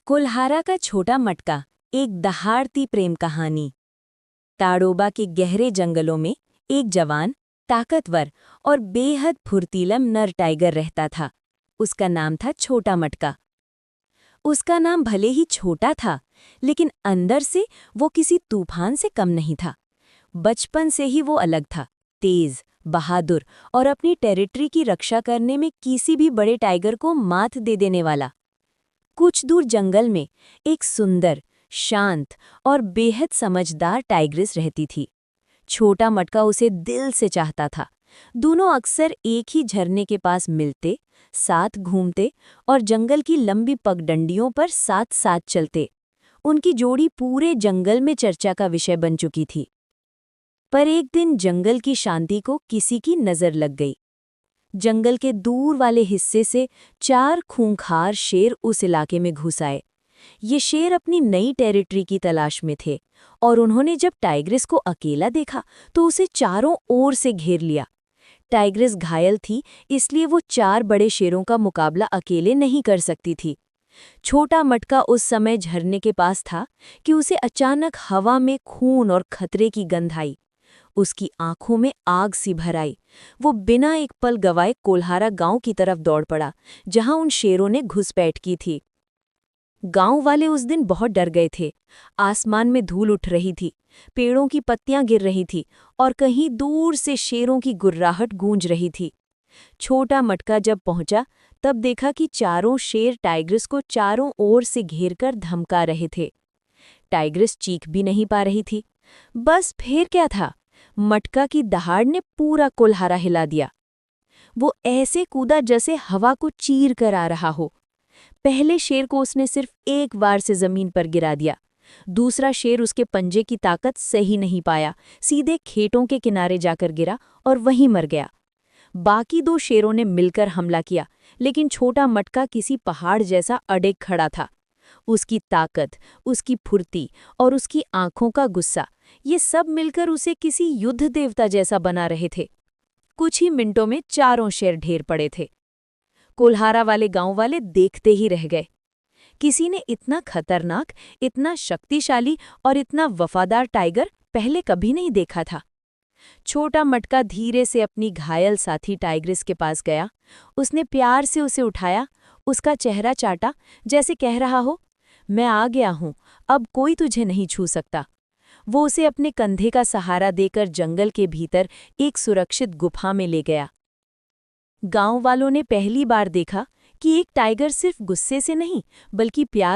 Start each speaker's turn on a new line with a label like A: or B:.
A: कुल्हारा का छोटा मटका, एक दहाड़ती प्रेम कहानी। ताड़ोबा के गहरे जंगलों में एक जवान, ताकतवर और बेहद फुर्तीला नर टाइगर रहता था। उसका नाम था छोटा मटका। उसका नाम भले ही छोटा था, लेकिन अंदर से वो किसी तूफान से कम नहीं था। बचपन से ही वो अलग था, तेज, बहादुर और अपनी टेरिटरी की रक्षा करने में किसी भी बड़े टाइगर को मात दे देने वाला। कुछ दूर जंगल में एक सुंदर, शांत और बेहद समझदार टाइग्रेस रहती थी। छोटा मटका उसे दिल से चाहता था। दोनों अक्सर एक ही झरने के पास मिलते, साथ घूमते और जंगल की लंबी पगडंडियों पर साथ साथ चलते। उनकी जोड़ी पूरे जंगल में चर्चा का विषय बन चुकी थी। पर एक दिन जंगल की शांति को किसी की नजर लग गई। जंगल के दूर वाले हिस्से से 4 खूंखार शेर उस इलाके में घुस आए। ये शेर अपनी नई टेरिटरी की तलाश में थे और उन्होंने जब टाइग्रेस को अकेला देखा तो उसे चारों ओर से घेर लिया। टाइग्रेस घायल थी, इसलिए वो 4 बड़े शेरों का मुकाबला अकेले नहीं कर सकती थी। छोटा मटका उस समय झरने के पास था कि उसे अचानक हवा में खून और खतरे की गंध आई। उसकी आंखों में आग सी भर आई। वो बिना एक पल गवाए कोल्हारा गांव की तरफ दौड़ पड़ा, जहां उन शेरों ने घुसपैठ की थी। गांव वाले उस दिन बहुत डर गए थे। आसमान में धूल उठ रही थी, पेड़ों की पत्तियां गिर रही थी और कहीं दूर से शेरों की गुर्राहट गूंज रही थी। छोटा मटका जब पहुंचा, तब देखा कि चारों शेर टाइग्रेस को चारों ओर से घेरकर धमका रहे थे। टाइग्रेस चीख भी नहीं पा रही थी। बस फिर क्या था, मटका की दहाड़ ने पूरा कुल्हारा हिला दिया। वो ऐसे कूदा जैसे हवा को चीर कर आ रहा हो। पहले शेर को उसने सिर्फ एक बार से जमीन पर गिरा दिया। दूसरा शेर उसके पंजे की ताकत सही नहीं पाया, सीधे खेतों के किनारे जाकर गिरा और वहीं मर गया। बाकी 2 शेरों ने मिलकर हमला किया, लेकिन छोटा मटका किसी पहाड़ जैसा अड़े खड़ा था। उसकी ताकत, उसकी फुर्ती और उसकी आंखों का गुस्सा, ये सब मिलकर उसे किसी युद्ध देवता जैसा बना रहे थे। कुछ ही मिनटों में चारों शेर ढेर पड़े थे। कुल्हारा वाले गांव वाले देखते ही रह गए। किसी ने इतना खतरनाक, इतना शक्तिशाली और इतना वफादार टाइगर पहले कभी नहीं देखा था। छोटा मटका धीरे से अपनी घायल साथी टाइग्रेस के पास गया। उसने प्यार से उसे उठाया, उसका चेहरा चाटा, जैसे कह रहा हो, मैं आ गया हूं, अब कोई तुझे नहीं छू सकता। वो उसे अपने कंधे का सहारा देकर जंगल के भीतर एक सुरक्षित गुफा में ले गया। गांव वालों ने पहली बार देखा कि एक टाइगर सिर्फ गुस्से से नहीं, बल्कि प्यार